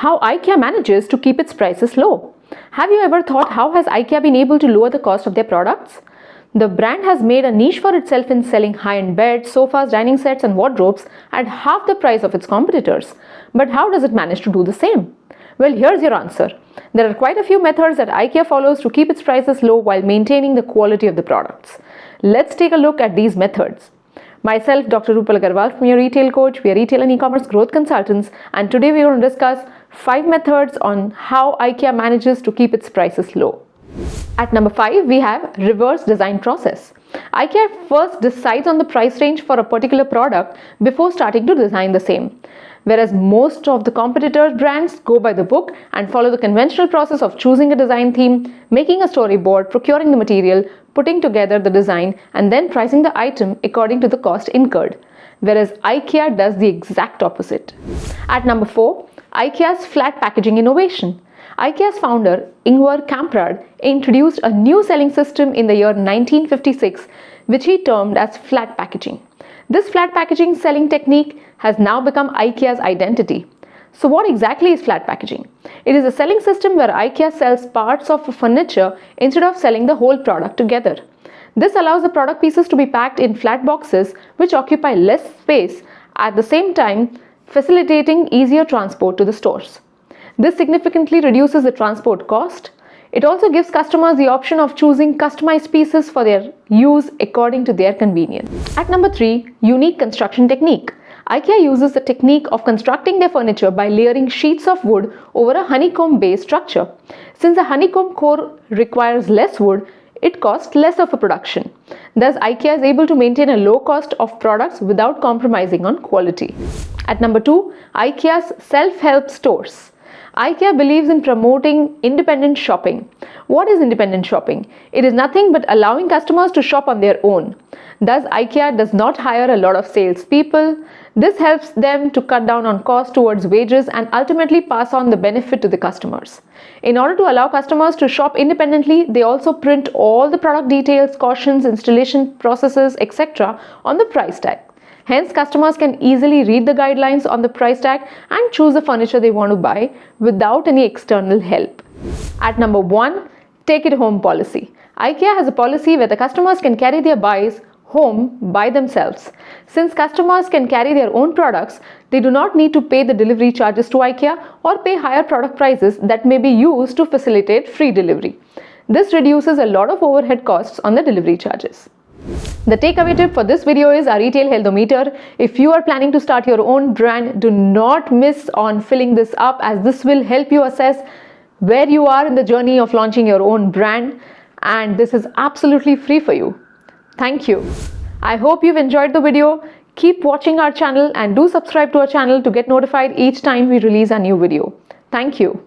how IKEA manages to keep its prices low. Have you ever thought how has IKEA been able to lower the cost of their products? The brand has made a niche for itself in selling high-end beds, sofas, dining sets and wardrobes at half the price of its competitors. But how does it manage to do the same? Well, here's your answer. There are quite a few methods that IKEA follows to keep its prices low while maintaining the quality of the products. Let's take a look at these methods. Myself, Dr. Rupal Agarwal from your retail coach. We are retail and e-commerce growth consultants, and today we are going to discuss 5 methods on how IKEA manages to keep its prices low. At number 5, we have reverse design process. IKEA first decides on the price range for a particular product before starting to design the same. Whereas most of the competitors' brands go by the book and follow the conventional process of choosing a design theme, making a storyboard, procuring the material, putting together the design, and then pricing the item according to the cost incurred. Whereas IKEA does the exact opposite. At number 4, IKEA's flat packaging innovation. IKEA's founder, Ingvar Kamprad, introduced a new selling system in the year 1956, which he termed as flat packaging. This flat packaging selling technique has now become IKEA's identity. So what exactly is flat packaging? It is a selling system where IKEA sells parts of a furniture instead of selling the whole product together. This allows the product pieces to be packed in flat boxes which occupy less space, at the same time facilitating easier transport to the stores. This significantly reduces the transport cost. It also gives customers the option of choosing customized pieces for their use according to their convenience. At number 3, unique construction technique. IKEA uses the technique of constructing their furniture by layering sheets of wood over a honeycomb-based structure. Since the honeycomb core requires less wood, it costs less of a production. Thus, IKEA is able to maintain a low cost of products without compromising on quality. At number 2, IKEA's self-help stores. IKEA believes in promoting independent shopping. What is independent shopping? It is nothing but allowing customers to shop on their own. Thus, IKEA does not hire a lot of salespeople. This helps them to cut down on costs towards wages and ultimately pass on the benefit to the customers. In order to allow customers to shop independently, they also print all the product details, cautions, installation processes, etc. on the price tag. Hence, customers can easily read the guidelines on the price tag and choose the furniture they want to buy without any external help. At number 1, take it home policy. IKEA has a policy where the customers can carry their buys home by themselves. Since customers can carry their own products, they do not need to pay the delivery charges to IKEA or pay higher product prices that may be used to facilitate free delivery. This reduces a lot of overhead costs on the delivery charges. The takeaway tip for this video is our retail healthometer. If you are planning to start your own brand, do not miss on filling this up, as this will help you assess where you are in the journey of launching your own brand, and this is absolutely free for you. Thank you. I hope you've enjoyed the video. Keep watching our channel and do subscribe to our channel to get notified each time we release a new video. Thank you.